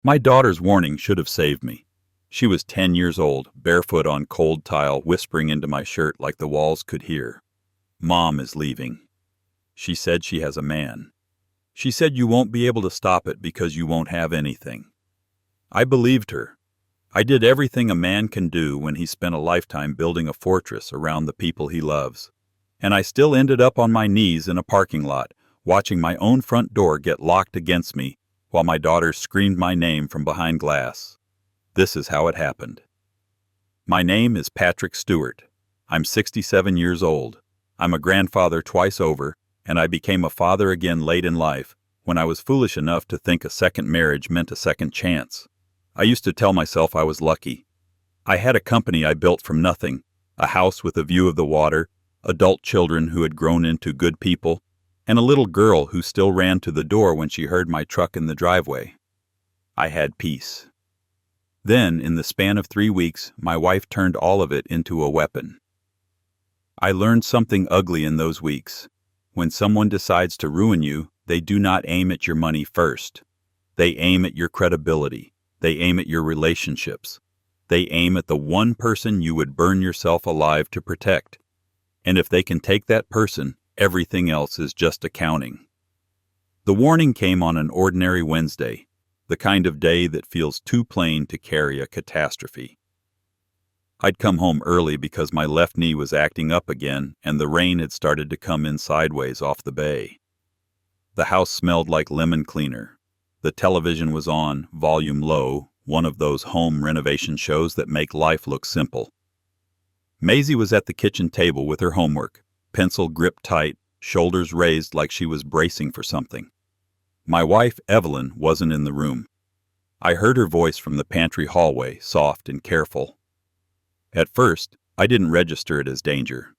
My daughter's warning should have saved me. She was 10 years old, barefoot on cold tile, whispering into my shirt like the walls could hear. Mom is leaving. She said she has a man. She said you won't be able to stop it because you won't have anything. I believed her. I did everything a man can do when he spent a lifetime building a fortress around the people he loves. And I still ended up on my knees in a parking lot, watching my own front door get locked against me while my daughter screamed my name from behind glass. This is how it happened. My name is Patrick Stewart. I'm 67 years old. I'm a grandfather twice over, and I became a father again late in life when I was foolish enough to think a second marriage meant a second chance. I used to tell myself I was lucky. I had a company I built from nothing, a house with a view of the water, adult children who had grown into good people, and a little girl who still ran to the door when she heard my truck in the driveway. I had peace. Then, in the span of 3 weeks, my wife turned all of it into a weapon. I learned something ugly in those weeks. When someone decides to ruin you, they do not aim at your money first. They aim at your credibility. They aim at your relationships. They aim at the one person you would burn yourself alive to protect. And if they can take that person, everything else is just accounting. The warning came on an ordinary Wednesday, the kind of day that feels too plain to carry a catastrophe. I'd come home early because my left knee was acting up again and the rain had started to come in sideways off the bay. The house smelled like lemon cleaner. The television was on, volume low, one of those home renovation shows that make life look simple. Maisie was at the kitchen table with her homework, pencil gripped tight, shoulders raised like she was bracing for something. My wife, Evelyn, wasn't in the room. I heard her voice from the pantry hallway, soft and careful. At first, I didn't register it as danger.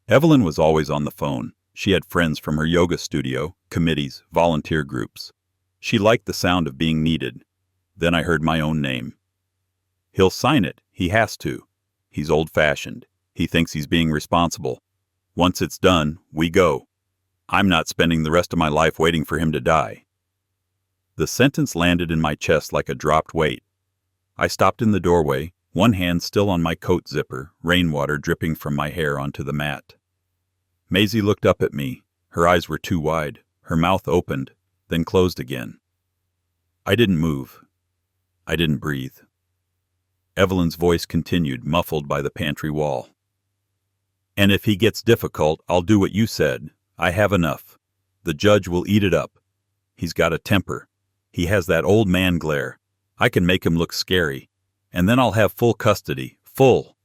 Evelyn was always on the phone. She had friends from her yoga studio, committees, volunteer groups. She liked the sound of being needed. Then I heard my own name. He'll sign it. He has to. He's old-fashioned. He thinks he's being responsible. Once it's done, we go. I'm not spending the rest of my life waiting for him to die. The sentence landed in my chest like a dropped weight. I stopped in the doorway, one hand still on my coat zipper, rainwater dripping from my hair onto the mat. Maisie looked up at me. Her eyes were too wide. Her mouth opened, then closed again. I didn't move. I didn't breathe. Evelyn's voice continued, muffled by the pantry wall. And if he gets difficult, I'll do what you said. I have enough. The judge will eat it up. He's got a temper. He has that old man glare. I can make him look scary. And then I'll have full custody. Full.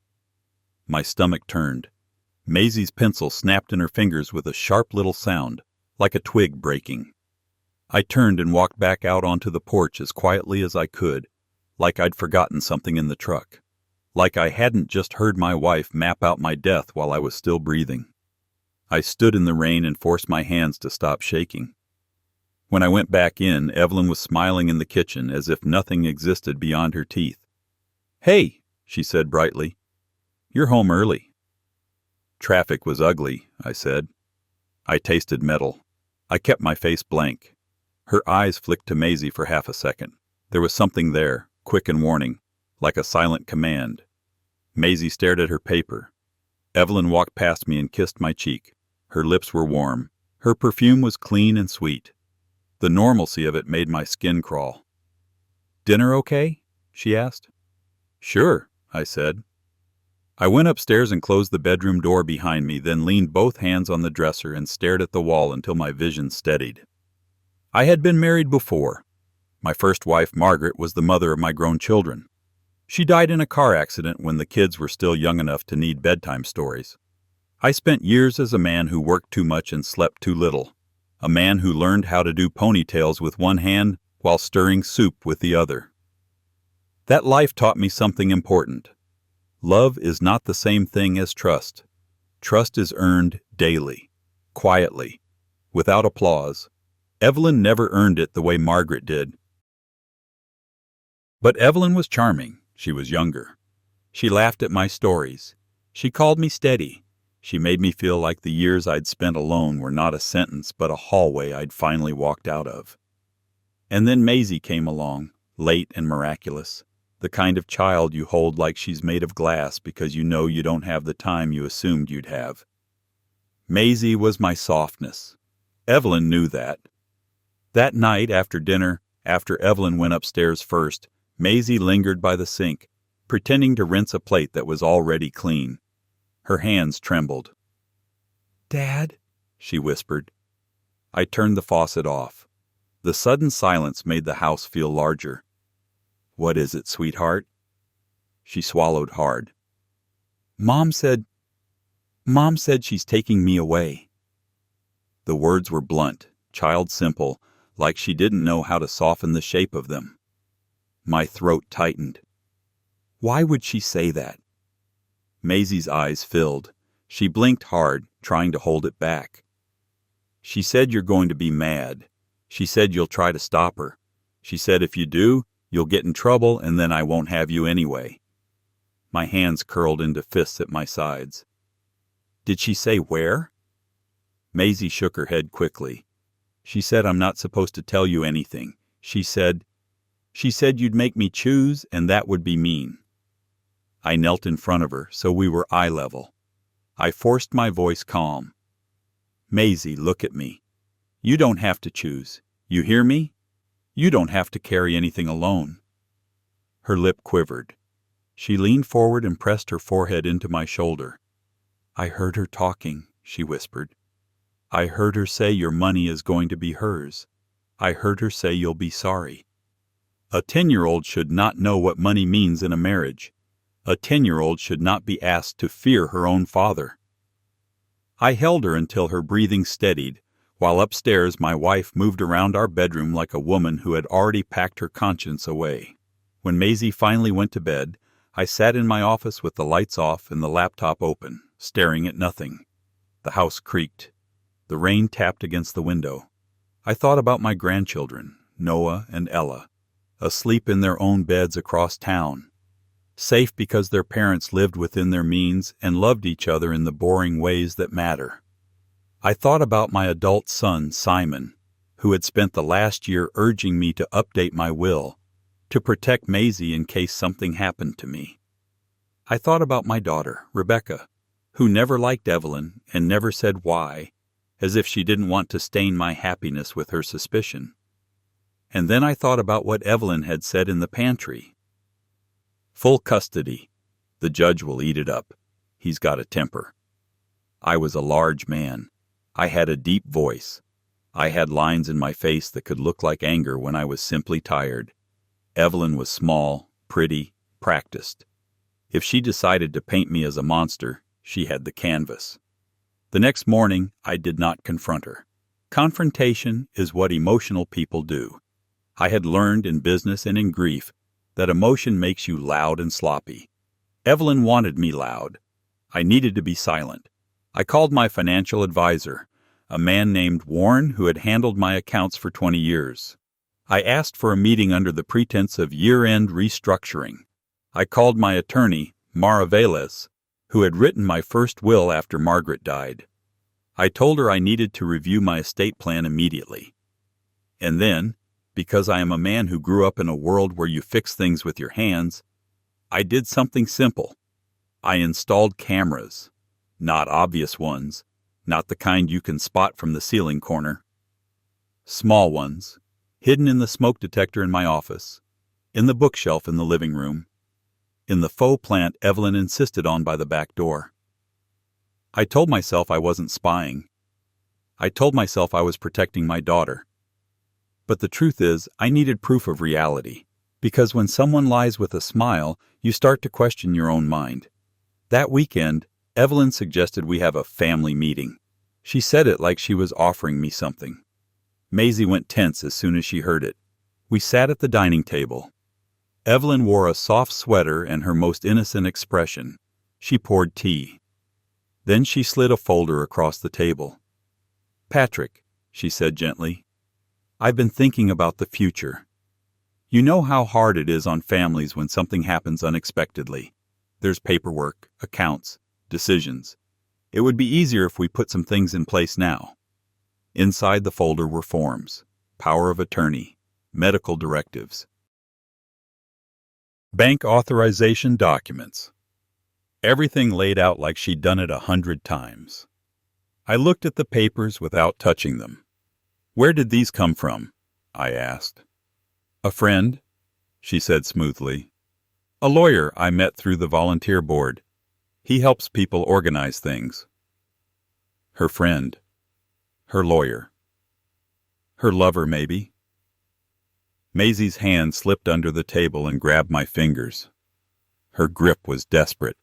My stomach turned. Maisie's pencil snapped in her fingers with a sharp little sound, like a twig breaking. I turned and walked back out onto the porch as quietly as I could, like I'd forgotten something in the truck, like I hadn't just heard my wife map out my death while I was still breathing. I stood in the rain and forced my hands to stop shaking. When I went back in, Evelyn was smiling in the kitchen as if nothing existed beyond her teeth. "Hey," she said brightly. "You're home early." "Traffic was ugly," I said. I tasted metal. I kept my face blank. Her eyes flicked to Maisie for half a second. There was something there, quick and warning, like a silent command. Maisie stared at her paper. Evelyn walked past me and kissed my cheek. Her lips were warm. Her perfume was clean and sweet. The normalcy of it made my skin crawl. "Dinner okay?" she asked. "Sure," I said. I went upstairs and closed the bedroom door behind me, then leaned both hands on the dresser and stared at the wall until my vision steadied. I had been married before. My first wife, Margaret, was the mother of my grown children. She died in a car accident when the kids were still young enough to need bedtime stories. I spent years as a man who worked too much and slept too little, a man who learned how to do ponytails with one hand while stirring soup with the other. That life taught me something important. Love is not the same thing as trust. Trust is earned daily, quietly, without applause. Evelyn never earned it the way Margaret did. But Evelyn was charming. She was younger. She laughed at my stories. She called me steady. She made me feel like the years I'd spent alone were not a sentence but a hallway I'd finally walked out of. And then Maisie came along, late and miraculous, the kind of child you hold like she's made of glass because you know you don't have the time you assumed you'd have. Maisie was my softness. Evelyn knew that. That night after dinner, after Evelyn went upstairs first, Maisie lingered by the sink, pretending to rinse a plate that was already clean. Her hands trembled. "Dad," she whispered. I turned the faucet off. The sudden silence made the house feel larger. "What is it, sweetheart?" She swallowed hard. Mom said she's taking me away." The words were blunt, child simple, like she didn't know how to soften the shape of them. My throat tightened. Why would she say that? Maisie's eyes filled. She blinked hard, trying to hold it back. "She said you're going to be mad. She said you'll try to stop her. She said if you do, you'll get in trouble and then I won't have you anyway." My hands curled into fists at my sides. "Did she say where?" Maisie shook her head quickly. "She said I'm not supposed to tell you anything. She said you'd make me choose and that would be mean." I knelt in front of her so we were eye level. I forced my voice calm. "Maisie, look at me. You don't have to choose. You hear me? You don't have to carry anything alone." Her lip quivered. She leaned forward and pressed her forehead into my shoulder. "I heard her talking," she whispered. "I heard her say your money is going to be hers. I heard her say you'll be sorry." A 10-year-old should not know what money means in a marriage. A 10-year-old should not be asked to fear her own father. I held her until her breathing steadied, while upstairs my wife moved around our bedroom like a woman who had already packed her conscience away. When Maisie finally went to bed, I sat in my office with the lights off and the laptop open, staring at nothing. The house creaked. The rain tapped against the window. I thought about my grandchildren, Noah and Ella, asleep in their own beds across town, safe because their parents lived within their means and loved each other in the boring ways that matter. I thought about my adult son, Simon, who had spent the last year urging me to update my will, to protect Maisie in case something happened to me. I thought about my daughter, Rebecca, who never liked Evelyn and never said why, as if she didn't want to stain my happiness with her suspicion. And then I thought about what Evelyn had said in the pantry. "Full custody. The judge will eat it up. He's got a temper." I was a large man. I had a deep voice. I had lines in my face that could look like anger when I was simply tired. Evelyn was small, pretty, practiced. If she decided to paint me as a monster, she had the canvas. The next morning, I did not confront her. Confrontation is what emotional people do. I had learned in business and in grief that emotion makes you loud and sloppy. Evelyn wanted me loud. I needed to be silent. I called my financial advisor, a man named Warren who had handled my accounts for 20 years. I asked for a meeting under the pretense of year-end restructuring. I called my attorney, Mara Velez, who had written my first will after Margaret died. I told her I needed to review my estate plan immediately. And then, because I am a man who grew up in a world where you fix things with your hands, I did something simple. I installed cameras. Not obvious ones, not the kind you can spot from the ceiling corner. Small ones, hidden in the smoke detector in my office, in the bookshelf in the living room, in the faux plant Evelyn insisted on by the back door. I told myself I wasn't spying. I told myself I was protecting my daughter. But the truth is, I needed proof of reality, because when someone lies with a smile, you start to question your own mind. That weekend, Evelyn suggested we have a family meeting. She said it like she was offering me something. Maisie went tense as soon as she heard it. We sat at the dining table. Evelyn wore a soft sweater and her most innocent expression. She poured tea. Then she slid a folder across the table. "Patrick," she said gently, "I've been thinking about the future. You know how hard it is on families when something happens unexpectedly. There's paperwork, accounts, decisions. It would be easier if we put some things in place now." Inside the folder were forms, power of attorney, medical directives. Bank authorization documents. Everything laid out like she'd done it 100 times. I looked at the papers without touching them. "Where did these come from?" I asked. "A friend," she said smoothly. "A lawyer I met through the volunteer board. He helps people organize things." Her friend. Her lawyer. Her lover, maybe. Maisie's hand slipped under the table and grabbed my fingers. Her grip was desperate.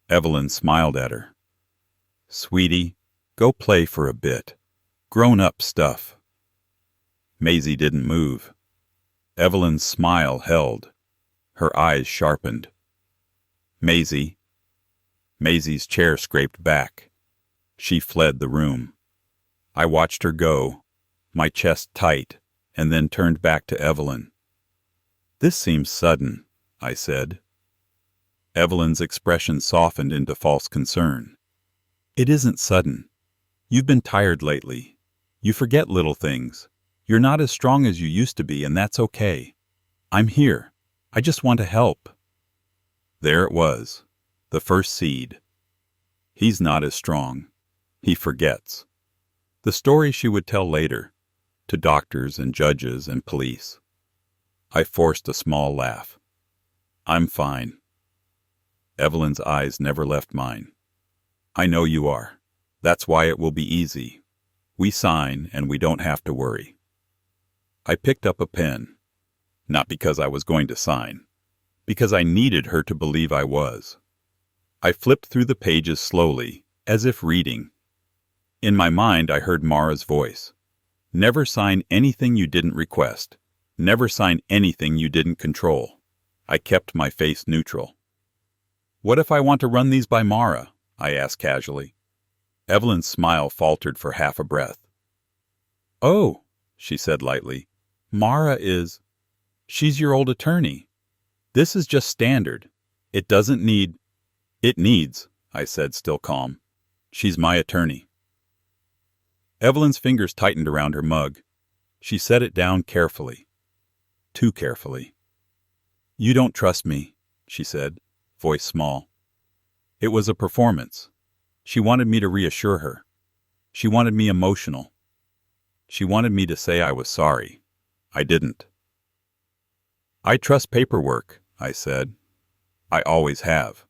Evelyn smiled at her. "Sweetie, go play for a bit. Grown-up stuff." Maisie didn't move. Evelyn's smile held. Her eyes sharpened. "Maisie." Maisie's chair scraped back. She fled the room. I watched her go, my chest tight, and then turned back to Evelyn. "This seems sudden," I said. Evelyn's expression softened into false concern. "It isn't sudden. You've been tired lately. You forget little things. You're not as strong as you used to be, and that's okay. I'm here. I just want to help." There it was, the first seed. He's not as strong. He forgets. The story she would tell later, to doctors and judges and police. I forced a small laugh. "I'm fine." Evelyn's eyes never left mine. "I know you are. That's why it will be easy. We sign and we don't have to worry." I picked up a pen. Not because I was going to sign. Because I needed her to believe I was. I flipped through the pages slowly, as if reading. In my mind I heard Mara's voice. "Never sign anything you didn't request. Never sign anything you didn't control." I kept my face neutral. "What if I want to run these by Mara?" I asked casually. Evelyn's smile faltered for half a breath. "Oh," she said lightly, "Mara is... she's your old attorney. This is just standard. It doesn't need..." "It needs," I said, still calm. "She's my attorney." Evelyn's fingers tightened around her mug. She set it down carefully. Too carefully. "You don't trust me," she said, voice small. It was a performance. She wanted me to reassure her. She wanted me emotional. She wanted me to say I was sorry. I didn't. "I trust paperwork," I said. "I always have."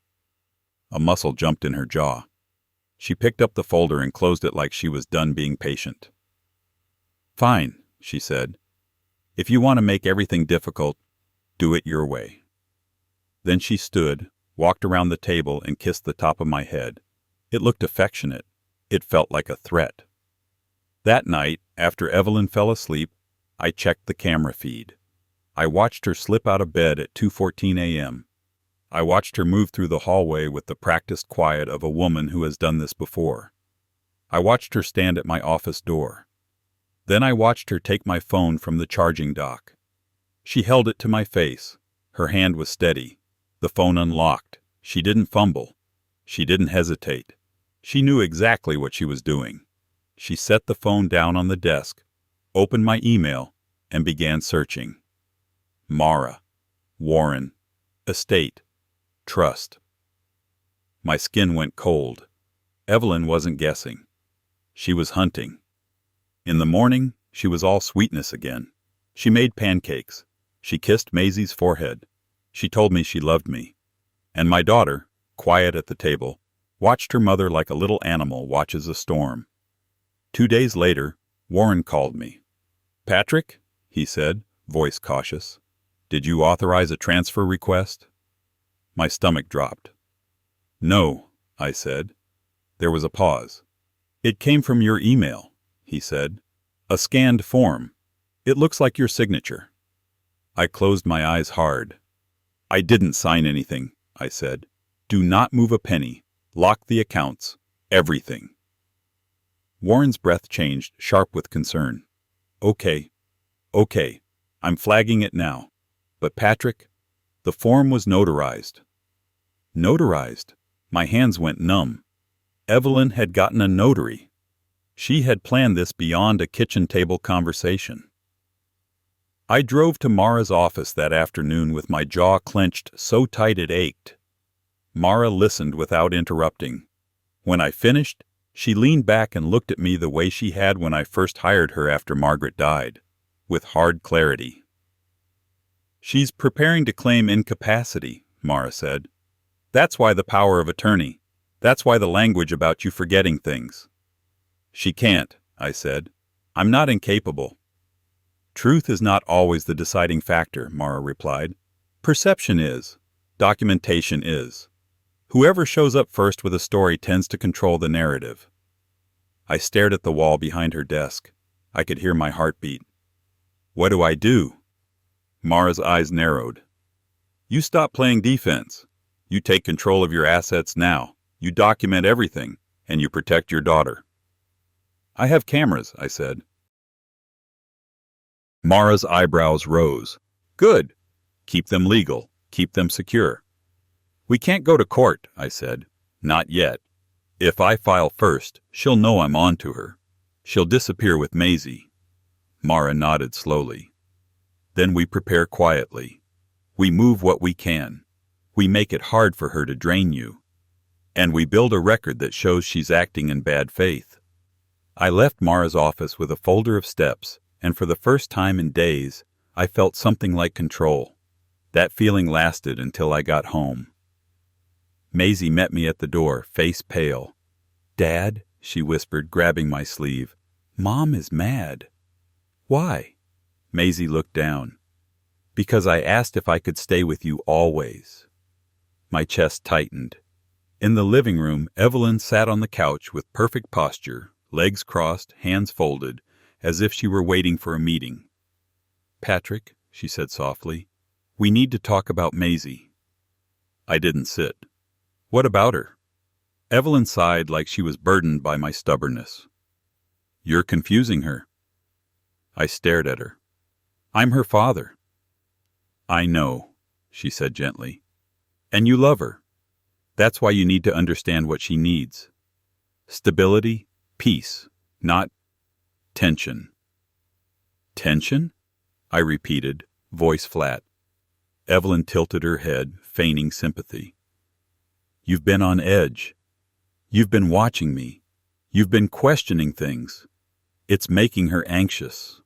A muscle jumped in her jaw. She picked up the folder and closed it like she was done being patient. "Fine," she said. "If you want to make everything difficult, do it your way." Then she stood, walked around the table, and kissed the top of my head. It looked affectionate. It felt like a threat. That night, after Evelyn fell asleep, I checked the camera feed. I watched her slip out of bed at 2:14 a.m. I watched her move through the hallway with the practiced quiet of a woman who has done this before. I watched her stand at my office door. Then I watched her take my phone from the charging dock. She held it to my face. Her hand was steady. The phone unlocked. She didn't fumble. She didn't hesitate. She knew exactly what she was doing. She set the phone down on the desk, opened my email, and began searching. Mara. Warren. Estate. Trust. My skin went cold. Evelyn wasn't guessing. She was hunting. In the morning, she was all sweetness again. She made pancakes. She kissed Maisie's forehead. She told me she loved me. And my daughter, quiet at the table, watched her mother like a little animal watches a storm. 2 days later, Warren called me. "Patrick," he said, voice cautious, "did you authorize a transfer request?" My stomach dropped. "No," I said. There was a pause. "It came from your email," he said. "A scanned form. It looks like your signature." I closed my eyes hard. "I didn't sign anything," I said. "Do not move a penny. Lock the accounts. Everything." Warren's breath changed, sharp with concern. Okay. I'm flagging it now. But Patrick, the form was notarized." Notarized? My hands went numb. Evelyn had gotten a notary. She had planned this beyond a kitchen table conversation. I drove to Mara's office that afternoon with my jaw clenched so tight it ached. Mara listened without interrupting. When I finished, she leaned back and looked at me the way she had when I first hired her after Margaret died, with hard clarity. "She's preparing to claim incapacity," Mara said. "That's why the power of attorney. That's why the language about you forgetting things." "She can't," I said. "I'm not incapable." "Truth is not always the deciding factor," Mara replied. "Perception is. Documentation is. Whoever shows up first with a story tends to control the narrative." I stared at the wall behind her desk. I could hear my heartbeat. "What do I do?" Mara's eyes narrowed. "You stop playing defense. You take control of your assets now. You document everything, and you protect your daughter." "I have cameras," I said. Mara's eyebrows rose. "Good. Keep them legal. Keep them secure." "We can't go to court," I said. "Not yet. If I file first, she'll know I'm on to her. She'll disappear with Maisie." Mara nodded slowly. "Then we prepare quietly. We move what we can. We make it hard for her to drain you. And we build a record that shows she's acting in bad faith." I left Mara's office with a folder of steps, and for the first time in days, I felt something like control. That feeling lasted until I got home. Maisie met me at the door, face pale. "Dad," she whispered, grabbing my sleeve, "Mom is mad." "Why?" Maisie looked down. "Because I asked if I could stay with you always." My chest tightened. In the living room, Evelyn sat on the couch with perfect posture, legs crossed, hands folded, as if she were waiting for a meeting. "Patrick," she said softly, "we need to talk about Maisie." I didn't sit. "What about her?" Evelyn sighed like she was burdened by my stubbornness. "You're confusing her." I stared at her. "I'm her father." "I know," she said gently. "And you love her. That's why you need to understand what she needs. Stability, peace, not tension." "Tension?" I repeated, voice flat. Evelyn tilted her head, feigning sympathy. "You've been on edge. You've been watching me. You've been questioning things. It's making her anxious."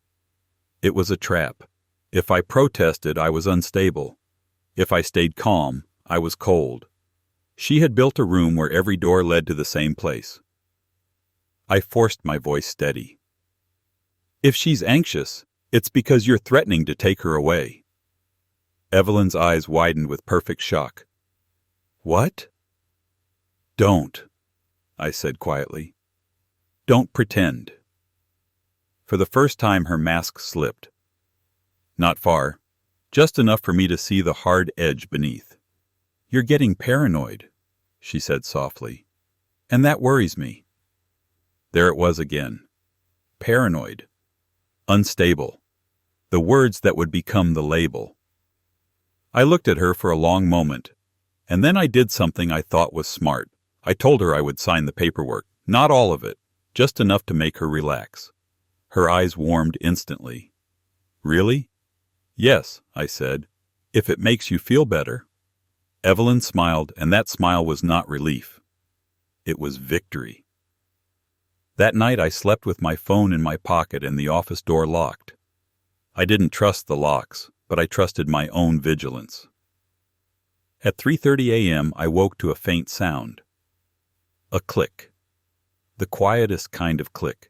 It was a trap. If I protested, I was unstable. If I stayed calm, I was cold. She had built a room where every door led to the same place. I forced my voice steady. "If she's anxious, it's because you're threatening to take her away." Evelyn's eyes widened with perfect shock. "What?" "Don't," I said quietly. "Don't pretend." For the first time her mask slipped. Not far, just enough for me to see the hard edge beneath. "You're getting paranoid," she said softly, "and that worries me." There it was again. Paranoid. Unstable. The words that would become the label. I looked at her for a long moment, and then I did something I thought was smart. I told her I would sign the paperwork, not all of it, just enough to make her relax. Her eyes warmed instantly. "Really?" "Yes," I said, "if it makes you feel better." Evelyn smiled, and that smile was not relief. It was victory. That night I slept with my phone in my pocket and the office door locked. I didn't trust the locks, but I trusted my own vigilance. At 3:30 a.m. I woke to a faint sound. A click. The quietest kind of click.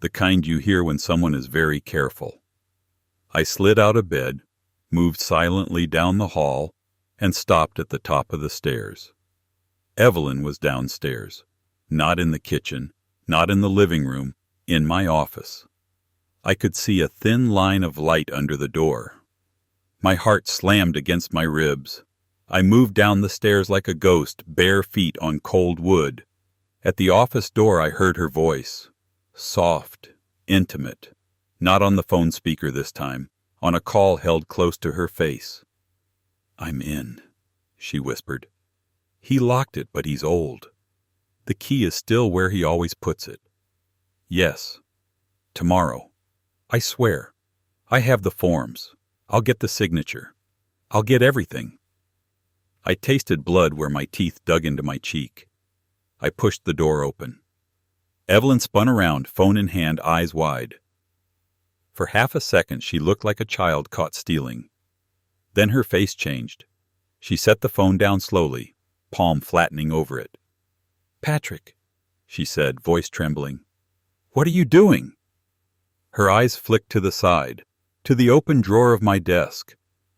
The kind you hear when someone is very careful. I slid out of bed, moved silently down the hall, and stopped at the top of the stairs. Evelyn was downstairs, not in the kitchen, not in the living room, in my office. I could see a thin line of light under the door. My heart slammed against my ribs. I moved down the stairs like a ghost, bare feet on cold wood. At the office door I heard her voice. Soft, intimate. Not on the phone speaker this time, on a call held close to her face. "I'm in," she whispered. "He locked it, but he's old. The key is still where he always puts it. Yes. Tomorrow. I swear. I have the forms. I'll get the signature. I'll get everything. I tasted blood where my teeth dug into my cheek. I pushed the door open. Evelyn spun around, phone in hand, eyes wide. For half a second, she looked like a child caught stealing. Then her face changed. She set the phone down slowly, palm flattening over it. "Patrick," she said, voice trembling. "What are you doing?" Her eyes flicked to the side, to the open drawer of my desk,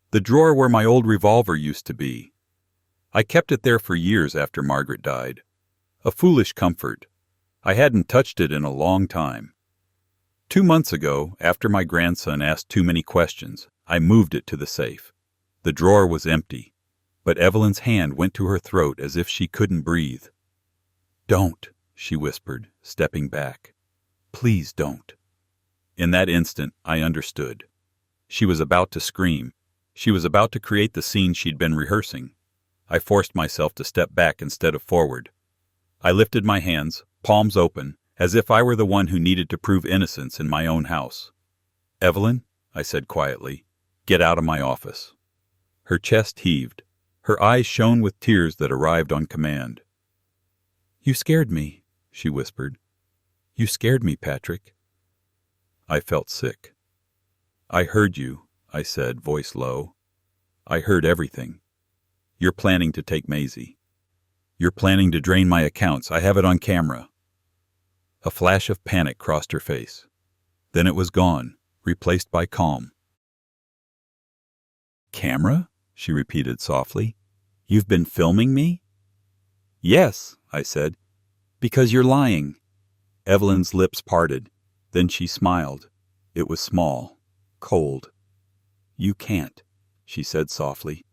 the drawer where my old revolver used to be. I kept it there for years after Margaret died. A foolish comfort. I hadn't touched it in a long time. 2 months ago, after my grandson asked too many questions, I moved it to the safe. The drawer was empty, but Evelyn's hand went to her throat as if she couldn't breathe. "Don't," she whispered, stepping back. "Please don't." In that instant, I understood. She was about to scream. She was about to create the scene she'd been rehearsing. I forced myself to step back instead of forward. I lifted my hands, palms open, as if I were the one who needed to prove innocence in my own house. "Evelyn," I said quietly, "get out of my office." Her chest heaved. Her eyes shone with tears that arrived on command. "You scared me," she whispered. "You scared me, Patrick." I felt sick. "I heard you," I said, voice low. "I heard everything. You're planning to take Maisie. You're planning to drain my accounts. I have it on camera." A flash of panic crossed her face. Then it was gone, replaced by calm. "Camera?" she repeated softly. "You've been filming me?" "Yes," I said, "because you're lying." Evelyn's lips parted. Then she smiled. It was small, cold. "You can't," she said softly.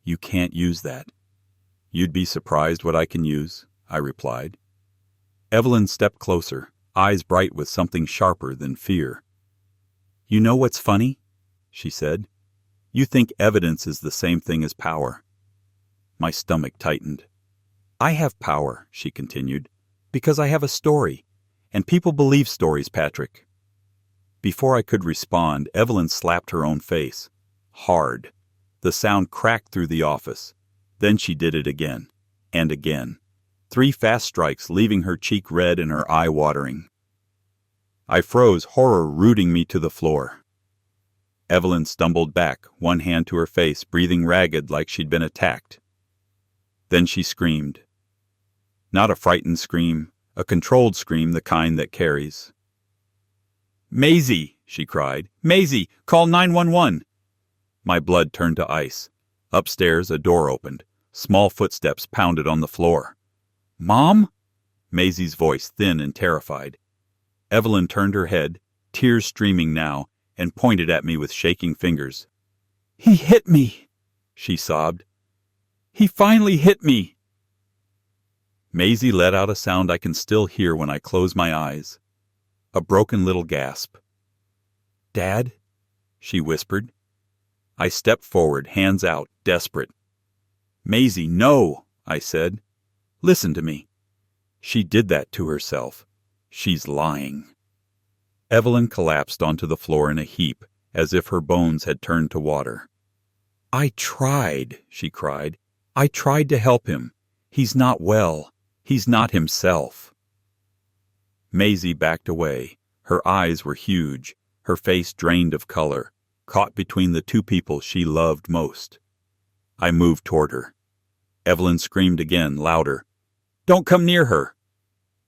"You can't use that." "You'd be surprised what I can use," I replied. Evelyn stepped closer, eyes bright with something sharper than fear. "You know what's funny?" she said. "You think evidence is the same thing as power." My stomach tightened. "I have power," she continued, "because I have a story, and people believe stories, Patrick." Before I could respond, Evelyn slapped her own face. Hard. The sound cracked through the office. Then she did it again, and again. 3 fast strikes, leaving her cheek red and her eye watering. I froze, horror rooting me to the floor. Evelyn stumbled back, one hand to her face, breathing ragged like she'd been attacked. Then she screamed. Not a frightened scream, a controlled scream, the kind that carries. "Maisie!" she cried. "Maisie! Call 911!" My blood turned to ice. Upstairs, a door opened. Small footsteps pounded on the floor. "Mom?" Maisie's voice, thin and terrified. Evelyn turned her head, tears streaming now, and pointed at me with shaking fingers. "He hit me," she sobbed. "He finally hit me." Maisie let out a sound I can still hear when I close my eyes. A broken little gasp. "Dad?" she whispered. I stepped forward, hands out, desperate. "Maisie, no," I said. "Listen to me. She did that to herself. She's lying." Evelyn collapsed onto the floor in a heap, as if her bones had turned to water. "I tried," she cried. "I tried to help him. He's not well. He's not himself." Maisie backed away. Her eyes were huge, her face drained of color, caught between the 2 people she loved most. I moved toward her. Evelyn screamed again, louder. "Don't come near her!"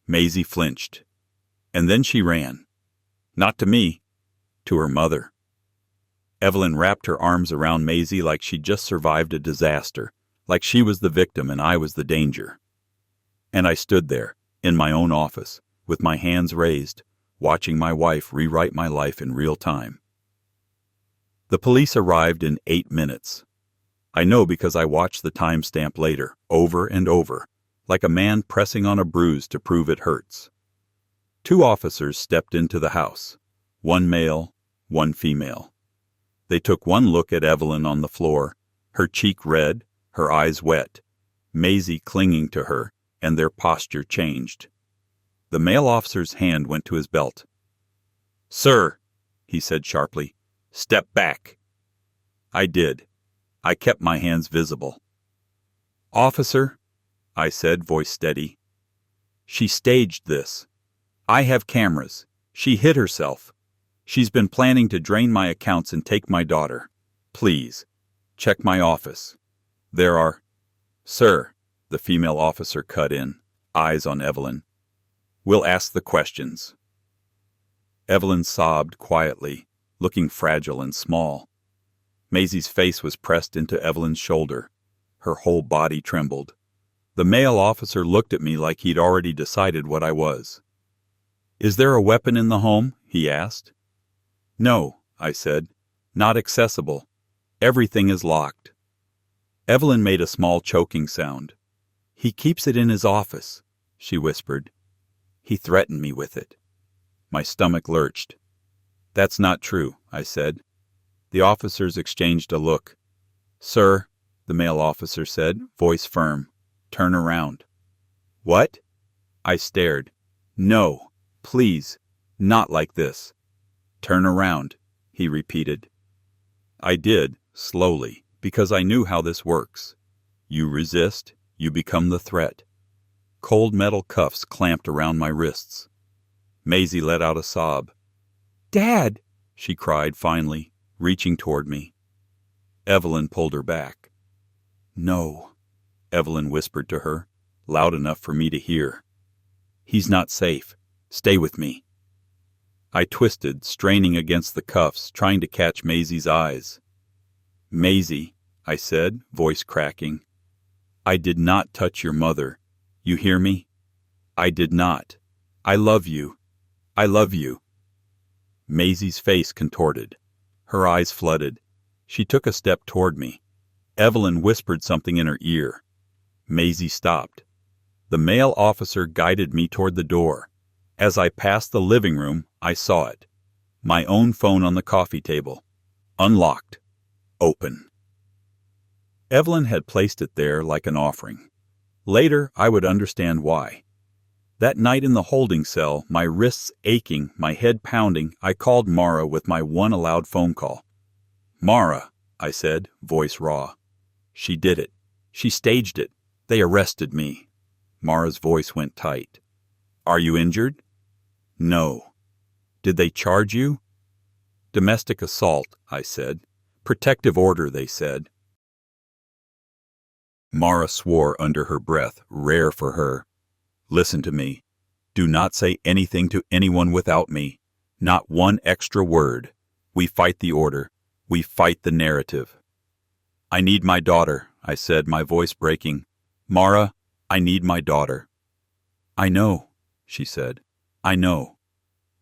Maisie flinched. And then she ran. Not to me, to her mother. Evelyn wrapped her arms around Maisie like she'd just survived a disaster, like she was the victim and I was the danger. And I stood there, in my own office, with my hands raised, watching my wife rewrite my life in real time. The police arrived in 8 minutes. I know because I watched the timestamp later, over and over, like a man pressing on a bruise to prove it hurts. 2 officers stepped into the house, 1 male, 1 female. They took one look at Evelyn on the floor, her cheek red, her eyes wet, Maisie clinging to her, and their posture changed. The male officer's hand went to his belt. "Sir," he said sharply, Step back. I did. I kept my hands visible. Officer, I said, voice steady. She staged this. I have cameras. She hit herself. She's been planning to drain my accounts and take my daughter. Please, check my office. There are... Sir, the female officer cut in, eyes on Evelyn. We'll ask the questions. Evelyn sobbed quietly, looking fragile and small. Maisie's face was pressed into Evelyn's shoulder. Her whole body trembled. The male officer looked at me like he'd already decided what I was. Is there a weapon in the home? He asked. No, I said. Not accessible. Everything is locked. Evelyn made a small choking sound. He keeps it in his office, she whispered. He threatened me with it. My stomach lurched. That's not true, I said. The officers exchanged a look. Sir, the male officer said, voice firm. Turn around. What? I stared. No, please, not like this. Turn around, he repeated. I did, slowly, because I knew how this works. You resist, you become the threat. Cold metal cuffs clamped around my wrists. Maisie let out a sob. Dad, she cried finally, reaching toward me. Evelyn pulled her back. No, Evelyn whispered to her, loud enough for me to hear. He's not safe. Stay with me. I twisted, straining against the cuffs, trying to catch Maisie's eyes. Maisie, I said, voice cracking. I did not touch your mother. You hear me? I did not. I love you. I love you. Maisie's face contorted. Her eyes flooded. She took a step toward me. Evelyn whispered something in her ear. Maisie stopped. The male officer guided me toward the door. As I passed the living room, I saw it. My own phone on the coffee table. Unlocked. Open. Evelyn had placed it there like an offering. Later, I would understand why. That night in the holding cell, my wrists aching, my head pounding, I called Mara with my one allowed phone call. Mara, I said, voice raw. She did it. She staged it. They arrested me. Mara's voice went tight. Are you injured? No. Did they charge you? Domestic assault, I said. Protective order, they said. Mara swore under her breath, rare for her. Listen to me. Do not say anything to anyone without me. Not one extra word. We fight the order. We fight the narrative. I need my daughter, I said, my voice breaking. Mara, I need my daughter. I know, she said. I know.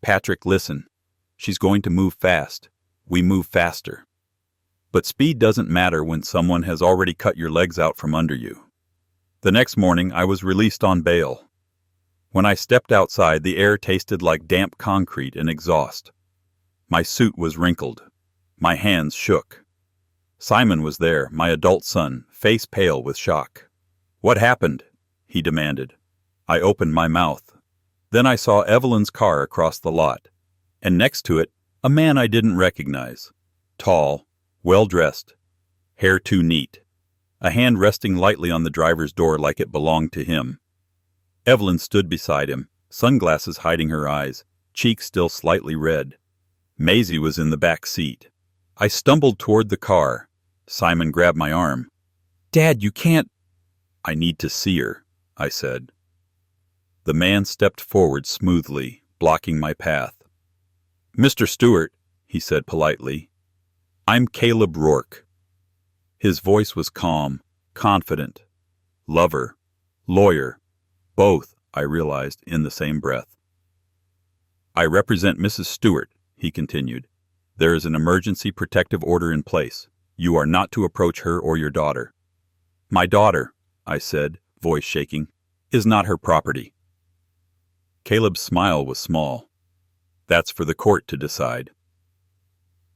Patrick, listen. She's going to move fast. We move faster. But speed doesn't matter when someone has already cut your legs out from under you. The next morning, I was released on bail. When I stepped outside, the air tasted like damp concrete and exhaust. My suit was wrinkled. My hands shook. Simon was there, my adult son, face pale with shock. What happened? He demanded. I opened my mouth. Then I saw Evelyn's car across the lot, and next to it, a man I didn't recognize. Tall, well-dressed, hair too neat, a hand resting lightly on the driver's door like it belonged to him. Evelyn stood beside him, sunglasses hiding her eyes, cheeks still slightly red. Maisie was in the back seat. I stumbled toward the car. Simon grabbed my arm. Dad, you can't... I need to see her, I said. The man stepped forward smoothly, blocking my path. Mr. Stewart, he said politely, I'm Caleb Rourke. His voice was calm, confident. Lover, lawyer, both, I realized, in the same breath. I represent Mrs. Stewart, he continued. There is an emergency protective order in place. You are not to approach her or your daughter. My daughter, I said, voice shaking, is not her property. Caleb's smile was small. That's for the court to decide.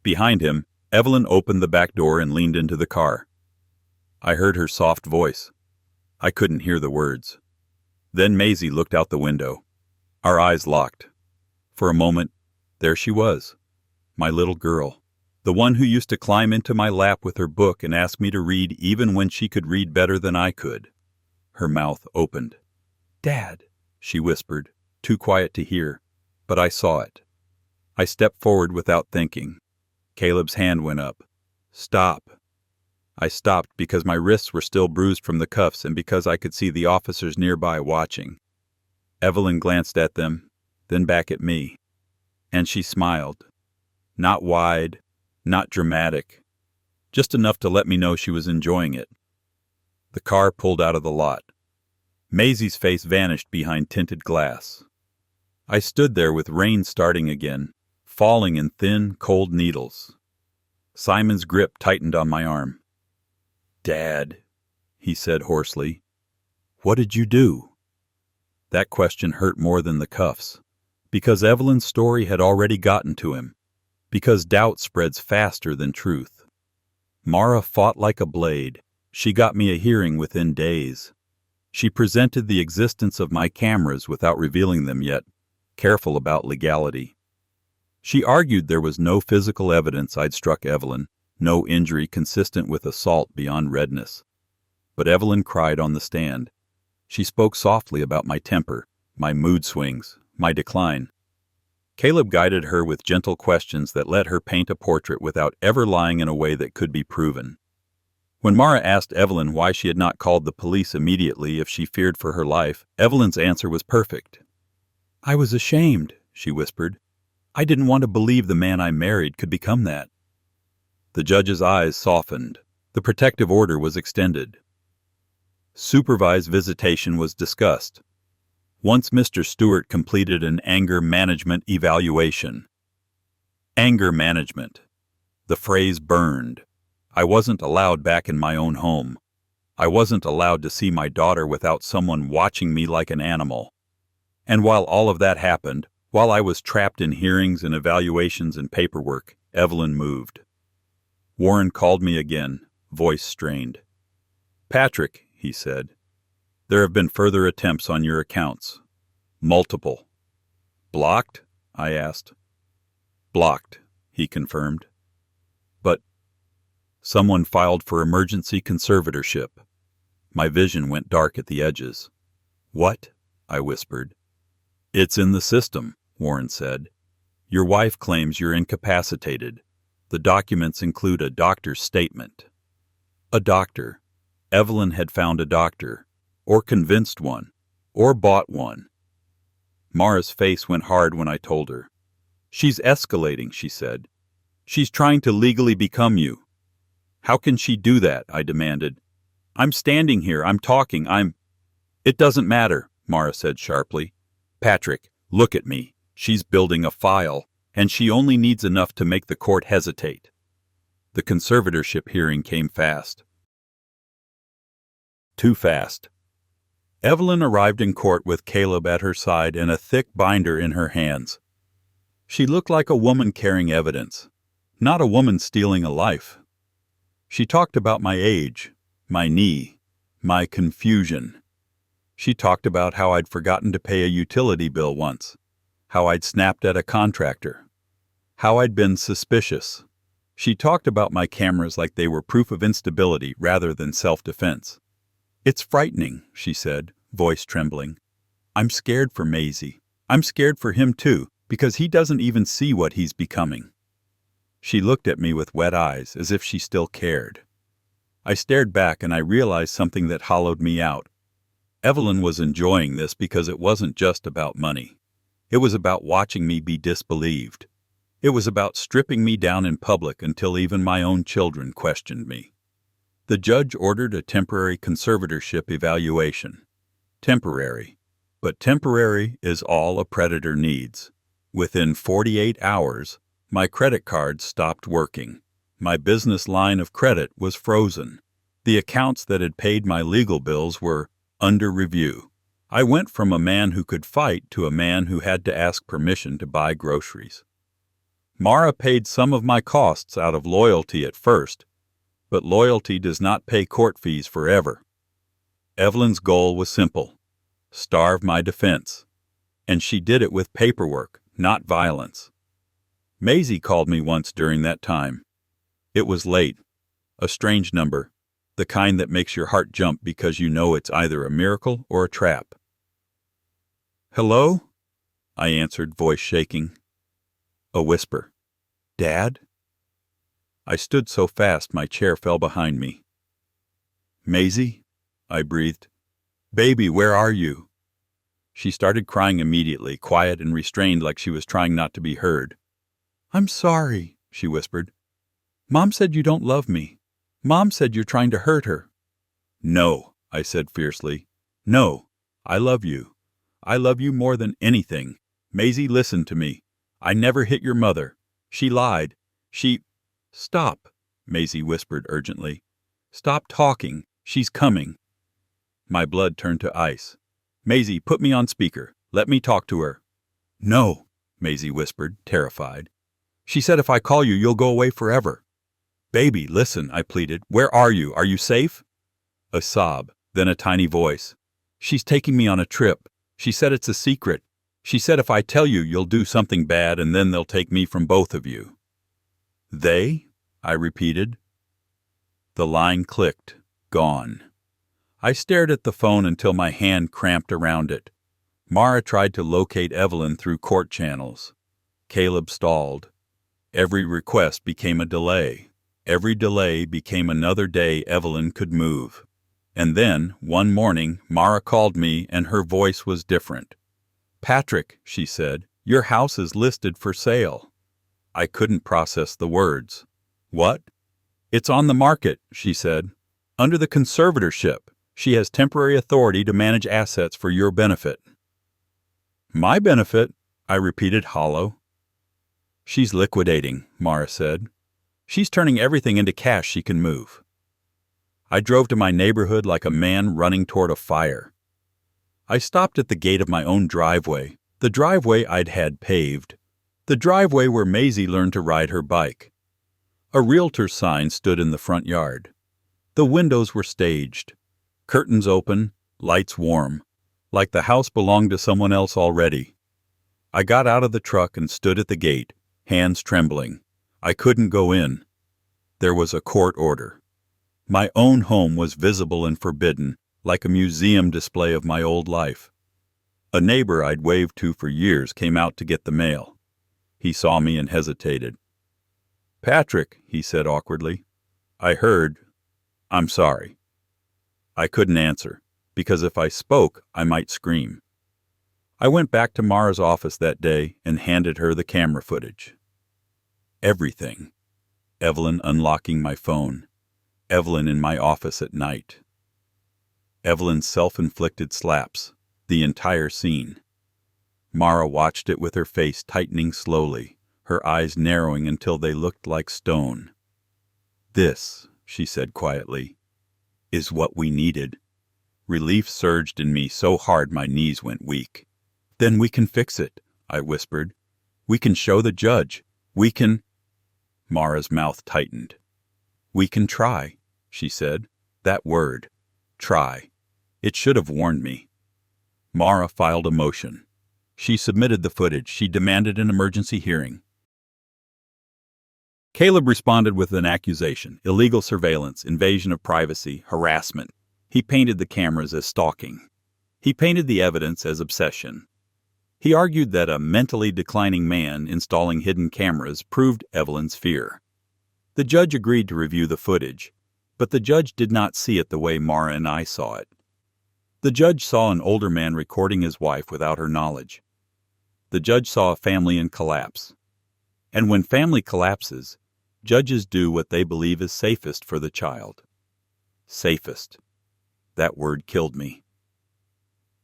Behind him, Evelyn opened the back door and leaned into the car. I heard her soft voice. I couldn't hear the words. Then Maisie looked out the window. Our eyes locked. For a moment, there she was, my little girl, The one who used to climb into my lap with her book and ask me to read even when she could read better than I could. Her mouth opened. "Dad," she whispered, too quiet to hear, but I saw it. I stepped forward without thinking. Caleb's hand went up. "Stop." I stopped because my wrists were still bruised from the cuffs and because I could see the officers nearby watching. Evelyn glanced at them, then back at me, and she smiled. Not wide, not dramatic, just enough to let me know she was enjoying it. The car pulled out of the lot. Maisie's face vanished behind tinted glass. I stood there with rain starting again, falling in thin, cold needles. Simon's grip tightened on my arm. "Dad," he said hoarsely, "what did you do?" That question hurt more than the cuffs, because Evelyn's story had already gotten to him, because doubt spreads faster than truth. Mara fought like a blade. She got me a hearing within days. She presented the existence of my cameras without revealing them yet, careful about legality. She argued there was no physical evidence I'd struck Evelyn, no injury consistent with assault beyond redness. But Evelyn cried on the stand. She spoke softly about my temper, my mood swings, my decline. Caleb guided her with gentle questions that let her paint a portrait without ever lying in a way that could be proven. When Mara asked Evelyn why she had not called the police immediately if she feared for her life, Evelyn's answer was perfect. "I was ashamed," she whispered. "I didn't want to believe the man I married could become that." The judge's eyes softened. The protective order was extended. Supervised visitation was discussed. Once Mr. Stewart completed an anger management evaluation. Anger management. The phrase burned. I wasn't allowed back in my own home. I wasn't allowed to see my daughter without someone watching me like an animal. And while all of that happened, while I was trapped in hearings and evaluations and paperwork, Evelyn moved. Warren called me again, voice strained. "Patrick," he said, "there have been further attempts on your accounts. Multiple." "Blocked?" I asked. "Blocked," he confirmed. "But someone filed for emergency conservatorship." My vision went dark at the edges. "What?" I whispered. "It's in the system," Warren said. "Your wife claims you're incapacitated. The documents include a doctor's statement." A doctor. Evelyn had found a doctor, or convinced one, or bought one. Mara's face went hard when I told her. "She's escalating," she said. "She's trying to legally become you." "How can she do that?" I demanded. "I'm standing here, I'm talking, "It doesn't matter," Mara said sharply. "Patrick, look at me. She's building a file, and she only needs enough to make the court hesitate." The conservatorship hearing came fast. Too fast. Evelyn arrived in court with Caleb at her side and a thick binder in her hands. She looked like a woman carrying evidence, not a woman stealing a life. She talked about my age, my knee, my confusion. She talked about how I'd forgotten to pay a utility bill once, how I'd snapped at a contractor, how I'd been suspicious. She talked about my cameras like they were proof of instability rather than self-defense. "It's frightening," she said, voice trembling. "I'm scared for Maisie. I'm scared for him too, because he doesn't even see what he's becoming." She looked at me with wet eyes, as if she still cared. I stared back and I realized something that hollowed me out. Evelyn was enjoying this because it wasn't just about money. It was about watching me be disbelieved. It was about stripping me down in public until even my own children questioned me. The judge ordered a temporary conservatorship evaluation. Temporary. But temporary is all a predator needs. Within 48 hours, my credit card stopped working. My business line of credit was frozen. The accounts that had paid my legal bills were under review. I went from a man who could fight to a man who had to ask permission to buy groceries. Mara paid some of my costs out of loyalty at first, but loyalty does not pay court fees forever. Evelyn's goal was simple: starve my defense. And she did it with paperwork, not violence. Maisie called me once during that time. It was late. A strange number. The kind that makes your heart jump because you know it's either a miracle or a trap. "Hello?" I answered, voice shaking. A whisper. "Dad?" I stood so fast my chair fell behind me. "Maisie?" I breathed. "Baby, where are you?" She started crying immediately, quiet and restrained like she was trying not to be heard. "I'm sorry," she whispered. "Mom said you don't love me. Mom said you're trying to hurt her." "No," I said fiercely. "No, I love you. I love you more than anything. Maisie, listen to me. I never hit your mother. She lied. She—" "Stop," Maisie whispered urgently. "Stop talking. She's coming." My blood turned to ice. "Maisie, put me on speaker. Let me talk to her." "No," Maisie whispered, terrified. "She said if I call you, you'll go away forever." "Baby, listen," I pleaded. "Where are you? Are you safe?" A sob, then a tiny voice. "She's taking me on a trip. She said it's a secret. She said if I tell you, you'll do something bad and then they'll take me from both of you." "They?" I repeated. The line clicked. Gone. I stared at the phone until my hand cramped around it. Mara tried to locate Evelyn through court channels. Caleb stalled. Every request became a delay. Every delay became another day Evelyn could move. And then, one morning, Mara called me and her voice was different. "Patrick," she said, "your house is listed for sale." I couldn't process the words. "What?" "It's on the market," she said. "Under the conservatorship. She has temporary authority to manage assets for your benefit." "My benefit?" I repeated, hollow. "She's liquidating," Mara said. "She's turning everything into cash she can move." I drove to my neighborhood like a man running toward a fire. I stopped at the gate of my own driveway, the driveway I'd had paved, the driveway where Maisie learned to ride her bike. A realtor's sign stood in the front yard. The windows were staged, curtains open, lights warm, like the house belonged to someone else already. I got out of the truck and stood at the gate, hands trembling. I couldn't go in. There was a court order. My own home was visible and forbidden, like a museum display of my old life. A neighbor I'd waved to for years came out to get the mail. He saw me and hesitated. "Patrick," he said awkwardly. I heard, "I'm sorry." I couldn't answer, because if I spoke, I might scream. I went back to Mara's office that day and handed her the camera footage. Everything. Evelyn unlocking my phone. Evelyn in my office at night. Evelyn's self-inflicted slaps. The entire scene. Mara watched it with her face tightening slowly, her eyes narrowing until they looked like stone. "This," she said quietly, "is what we needed." Relief surged in me so hard my knees went weak. "Then we can fix it," I whispered. "We can show the judge. We can—" Mara's mouth tightened. "We can try," she said. That word. Try. It should have warned me. Mara filed a motion. She submitted the footage. She demanded an emergency hearing. Caleb responded with an accusation: illegal surveillance, invasion of privacy, harassment. He painted the cameras as stalking. He painted the evidence as obsession. He argued that a mentally declining man installing hidden cameras proved Evelyn's fear. The judge agreed to review the footage, but the judge did not see it the way Mara and I saw it. The judge saw an older man recording his wife without her knowledge. The judge saw a family in collapse. And when family collapses, judges do what they believe is safest for the child. Safest. That word killed me.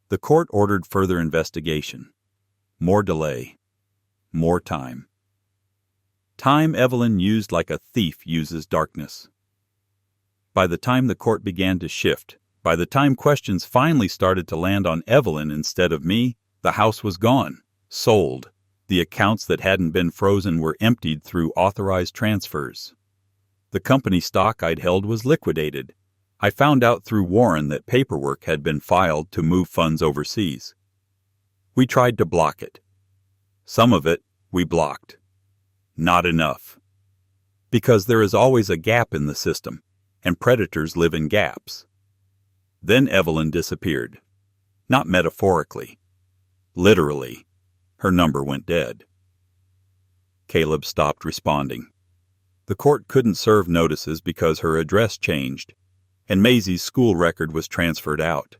The court ordered further investigation. More delay. More time. Time Evelyn used like a thief uses darkness. By the time the court began to shift, by the time questions finally started to land on Evelyn instead of me, the house was gone, sold. The accounts that hadn't been frozen were emptied through authorized transfers. The company stock I'd held was liquidated. I found out through Warren that paperwork had been filed to move funds overseas. We tried to block it. Some of it we blocked. Not enough. Because there is always a gap in the system, and predators live in gaps. Then Evelyn disappeared. Not metaphorically. Literally. Her number went dead. Caleb stopped responding. The court couldn't serve notices because her address changed, and Maisie's school record was transferred out.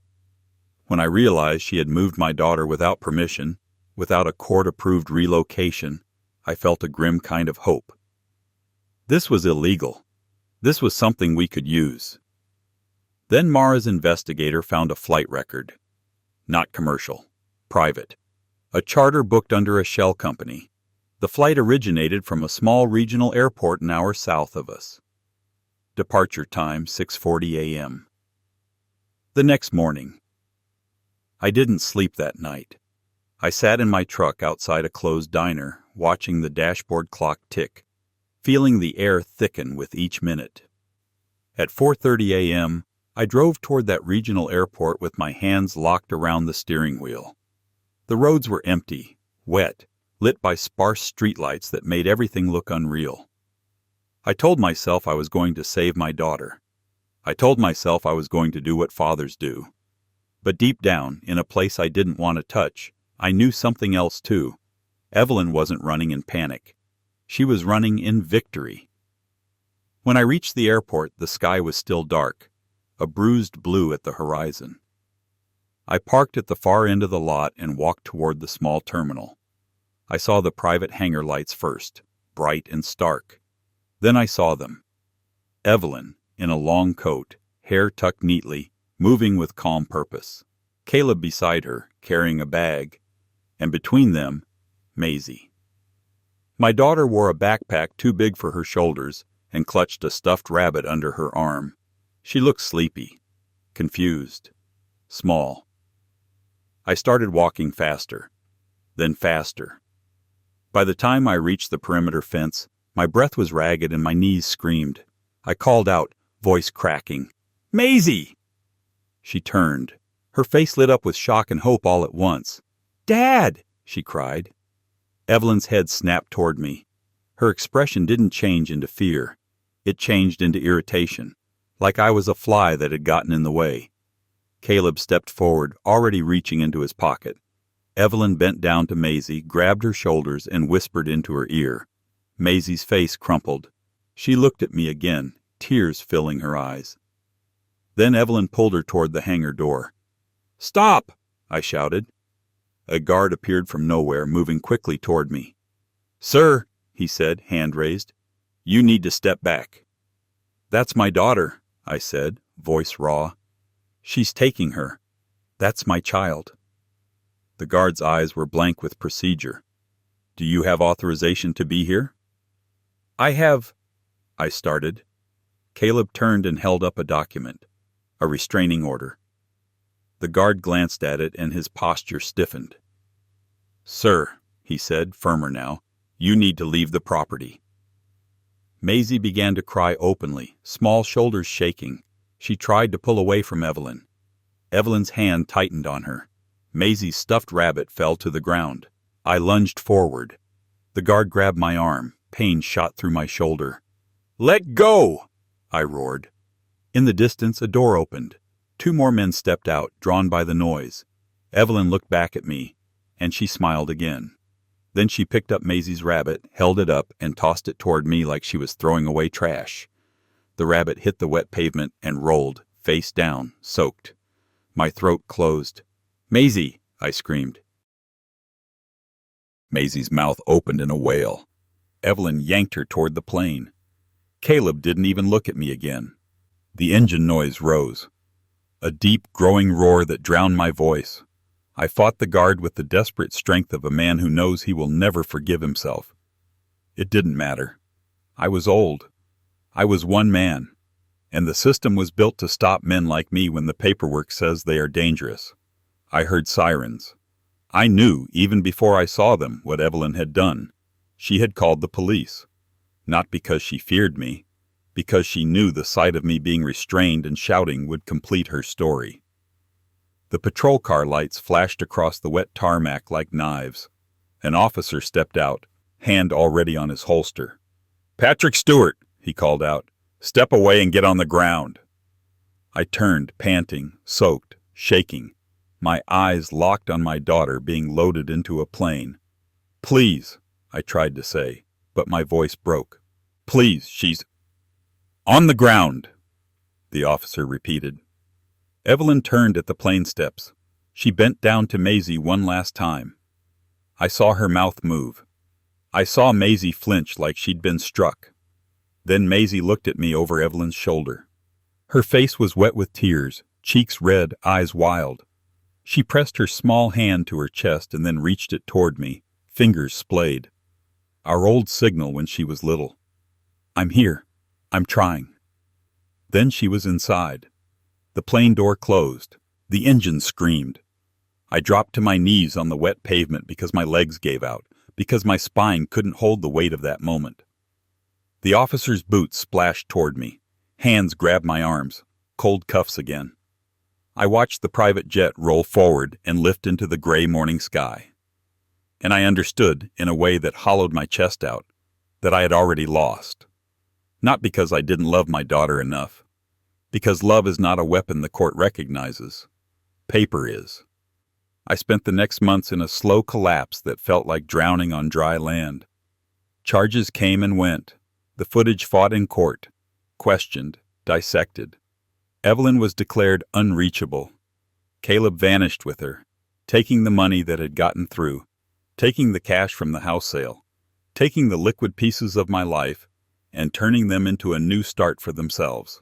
When I realized she had moved my daughter without permission, without a court-approved relocation, I felt a grim kind of hope. This was illegal. This was something we could use. Then Mara's investigator found a flight record. Not commercial. Private. A charter booked under a shell company. The flight originated from a small regional airport an hour south of us. Departure time 6:40 a.m. The next morning. I didn't sleep that night. I sat in my truck outside a closed diner, watching the dashboard clock tick, feeling the air thicken with each minute. At 4:30 a.m., I drove toward that regional airport with my hands locked around the steering wheel. The roads were empty, wet, lit by sparse streetlights that made everything look unreal. I told myself I was going to save my daughter. I told myself I was going to do what fathers do. But deep down, in a place I didn't want to touch, I knew something else too. Evelyn wasn't running in panic. She was running in victory. When I reached the airport, the sky was still dark, a bruised blue at the horizon. I parked at the far end of the lot and walked toward the small terminal. I saw the private hangar lights first, bright and stark. Then I saw them. Evelyn, in a long coat, hair tucked neatly, moving with calm purpose. Caleb beside her, carrying a bag. And between them, Maisie. My daughter wore a backpack too big for her shoulders and clutched a stuffed rabbit under her arm. She looked sleepy, confused, small. I started walking faster, then faster. By the time I reached the perimeter fence, my breath was ragged and my knees screamed. I called out, voice cracking, "Maisie!" She turned. Her face lit up with shock and hope all at once. "Dad!" she cried. Evelyn's head snapped toward me. Her expression didn't change into fear. It changed into irritation, like I was a fly that had gotten in the way. Caleb stepped forward, already reaching into his pocket. Evelyn bent down to Maisie, grabbed her shoulders, and whispered into her ear. Maisie's face crumpled. She looked at me again, tears filling her eyes. Then Evelyn pulled her toward the hangar door. "Stop!" I shouted. A guard appeared from nowhere, moving quickly toward me. "Sir," he said, hand raised, "you need to step back." "That's my daughter," I said, voice raw. "She's taking her. That's my child." The guard's eyes were blank with procedure. "Do you have authorization to be here?" "I have—" I started. Caleb turned and held up a document, a restraining order. The guard glanced at it and his posture stiffened. "Sir," he said, firmer now, "you need to leave the property." Maisie began to cry openly, small shoulders shaking. She tried to pull away from Evelyn. Evelyn's hand tightened on her. Maisie's stuffed rabbit fell to the ground. I lunged forward. The guard grabbed my arm. Pain shot through my shoulder. "Let go!" I roared. In the distance, a door opened. 2 more men stepped out, drawn by the noise. Evelyn looked back at me, and she smiled again. Then she picked up Maisie's rabbit, held it up, and tossed it toward me like she was throwing away trash. The rabbit hit the wet pavement and rolled, face down, soaked. My throat closed. "Maisie!" I screamed. Maisie's mouth opened in a wail. Evelyn yanked her toward the plane. Caleb didn't even look at me again. The engine noise rose. A deep, growing roar that drowned my voice. I fought the guard with the desperate strength of a man who knows he will never forgive himself. It didn't matter. I was old. I was one man. And the system was built to stop men like me when the paperwork says they are dangerous. I heard sirens. I knew, even before I saw them, what Evelyn had done. She had called the police. Not because she feared me, because she knew the sight of me being restrained and shouting would complete her story. The patrol car lights flashed across the wet tarmac like knives. An officer stepped out, hand already on his holster. "Patrick Stewart," he called out. "Step away and get on the ground." I turned, panting, soaked, shaking, my eyes locked on my daughter being loaded into a plane. "Please," I tried to say, but my voice broke. "Please, she's on the ground," the officer repeated. Evelyn turned at the plane steps. She bent down to Maisie one last time. I saw her mouth move. I saw Maisie flinch like she'd been struck. Then Maisie looked at me over Evelyn's shoulder. Her face was wet with tears, cheeks red, eyes wild. She pressed her small hand to her chest and then reached it toward me, fingers splayed. Our old signal when she was little. "I'm here. I'm trying." Then she was inside. The plane door closed. The engine screamed. I dropped to my knees on the wet pavement because my legs gave out, because my spine couldn't hold the weight of that moment. The officer's boots splashed toward me. Hands grabbed my arms. Cold cuffs again. I watched the private jet roll forward and lift into the gray morning sky. And I understood, in a way that hollowed my chest out, that I had already lost. Not because I didn't love my daughter enough. Because love is not a weapon the court recognizes. Paper is. I spent the next months in a slow collapse that felt like drowning on dry land. Charges came and went. The footage fought in court. Questioned. Dissected. Evelyn was declared unreachable. Caleb vanished with her, taking the money that had gotten through, taking the cash from the house sale, taking the liquid pieces of my life, and turning them into a new start for themselves.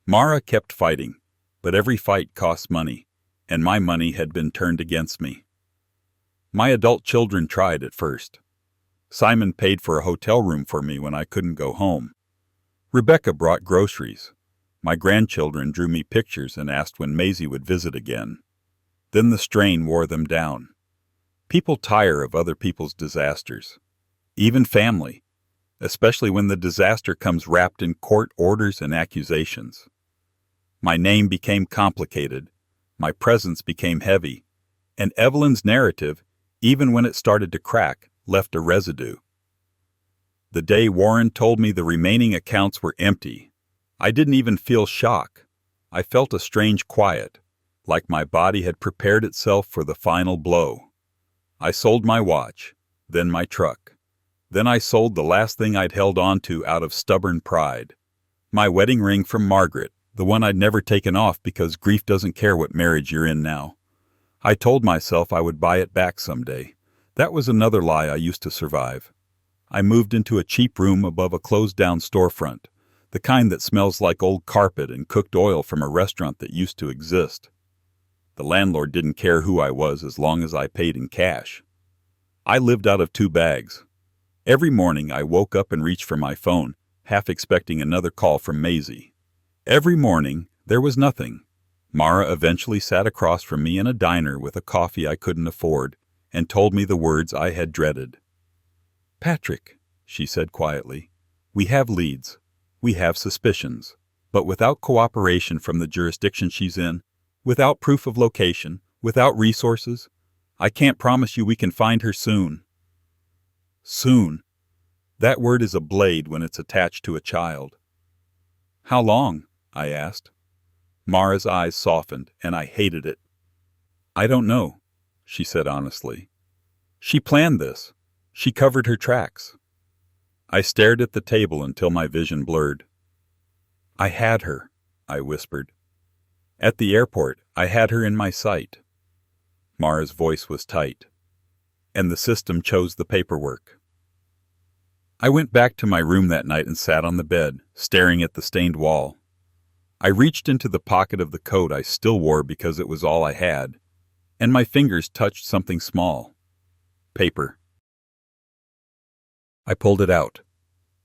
Mara kept fighting, but every fight cost money, and my money had been turned against me. My adult children tried at first. Simon paid for a hotel room for me when I couldn't go home. Rebecca brought groceries. My grandchildren drew me pictures and asked when Maisie would visit again. Then the strain wore them down. People tire of other people's disasters. Even family, especially when the disaster comes wrapped in court orders and accusations. My name became complicated. My presence became heavy. And Evelyn's narrative, even when it started to crack, left a residue. The day Warren told me the remaining accounts were empty, I didn't even feel shock. I felt a strange quiet, like my body had prepared itself for the final blow. I sold my watch, then my truck. Then I sold the last thing I'd held on to out of stubborn pride. My wedding ring from Margaret, the one I'd never taken off because grief doesn't care what marriage you're in now. I told myself I would buy it back someday. That was another lie I used to survive. I moved into a cheap room above a closed-down storefront, the kind that smells like old carpet and cooked oil from a restaurant that used to exist. The landlord didn't care who I was as long as I paid in cash. I lived out of 2 bags. Every morning I woke up and reached for my phone, half expecting another call from Maisie. Every morning there was nothing. Mara eventually sat across from me in a diner with a coffee I couldn't afford and told me the words I had dreaded. "Patrick," she said quietly, "we have leads. We have suspicions. But without cooperation from the jurisdiction she's in, without proof of location, without resources, I can't promise you we can find her soon." Soon. That word is a blade when it's attached to a child. "How long?" I asked. Mara's eyes softened, and I hated it. "I don't know," she said honestly. "She planned this. She covered her tracks." I stared at the table until my vision blurred. "I had her," I whispered. "At the airport, I had her in my sight." Mara's voice was tight. "And the system chose the paperwork." I went back to my room that night and sat on the bed, staring at the stained wall. I reached into the pocket of the coat I still wore because it was all I had, and my fingers touched something small. Paper. I pulled it out.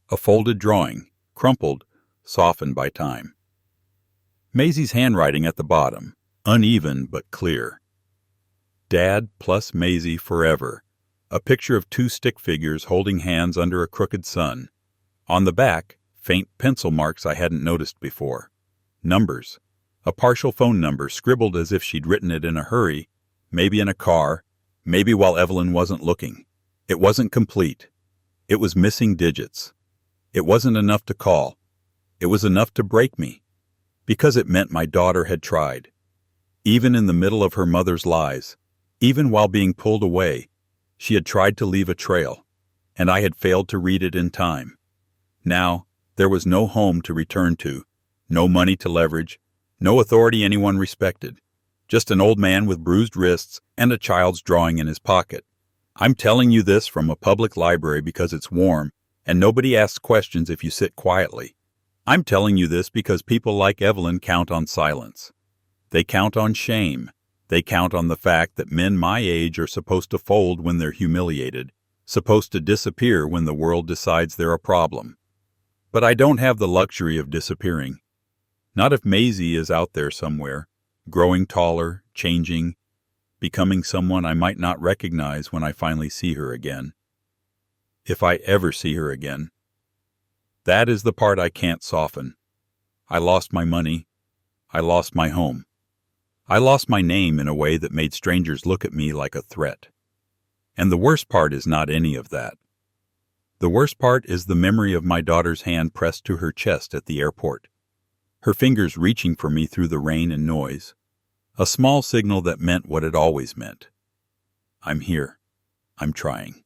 A folded drawing, crumpled, softened by time. Maisie's handwriting at the bottom, uneven but clear. Dad plus Maisie forever. A picture of 2 stick figures holding hands under a crooked sun. On the back, faint pencil marks I hadn't noticed before. Numbers. A partial phone number scribbled as if she'd written it in a hurry, maybe in a car, maybe while Evelyn wasn't looking. It wasn't complete. It was missing digits. It wasn't enough to call. It was enough to break me, because it meant my daughter had tried. Even in the middle of her mother's lies, even while being pulled away, she had tried to leave a trail, and I had failed to read it in time. Now, there was no home to return to, no money to leverage, no authority anyone respected, just an old man with bruised wrists and a child's drawing in his pocket. I'm telling you this from a public library because it's warm, and nobody asks questions if you sit quietly. I'm telling you this because people like Evelyn count on silence. They count on shame. They count on the fact that men my age are supposed to fold when they're humiliated, supposed to disappear when the world decides they're a problem. But I don't have the luxury of disappearing. Not if Maisie is out there somewhere, growing taller, changing, becoming someone I might not recognize when I finally see her again. If I ever see her again. That is the part I can't soften. I lost my money. I lost my home. I lost my name in a way that made strangers look at me like a threat. And the worst part is not any of that. The worst part is the memory of my daughter's hand pressed to her chest at the airport, her fingers reaching for me through the rain and noise, a small signal that meant what it always meant. I'm here. I'm trying.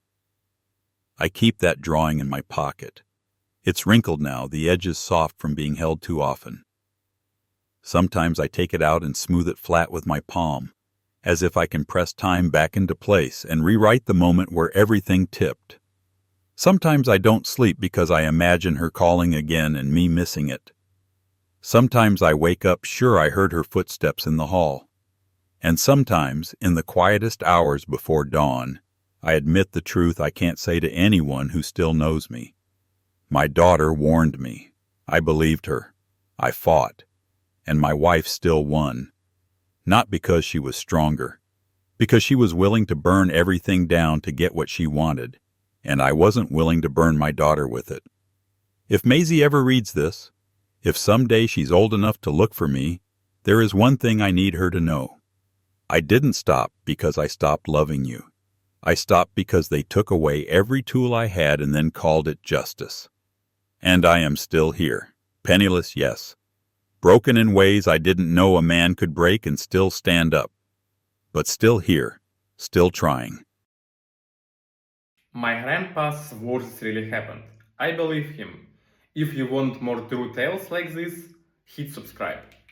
I keep that drawing in my pocket. It's wrinkled now, the edges soft from being held too often. Sometimes I take it out and smooth it flat with my palm, as if I can press time back into place and rewrite the moment where everything tipped. Sometimes I don't sleep because I imagine her calling again and me missing it. Sometimes I wake up sure I heard her footsteps in the hall. And sometimes, in the quietest hours before dawn, I admit the truth I can't say to anyone who still knows me. My daughter warned me. I believed her. I fought. And my wife still won. Not because she was stronger. Because she was willing to burn everything down to get what she wanted. And I wasn't willing to burn my daughter with it. If Maisie ever reads this, if someday she's old enough to look for me, there is one thing I need her to know. I didn't stop because I stopped loving you. I stopped because they took away every tool I had and then called it justice. And I am still here. Penniless, yes. Broken in ways I didn't know a man could break and still stand up. But still here. Still trying. My grandpa's words really happened. I believe him. If you want more true tales like this, hit subscribe.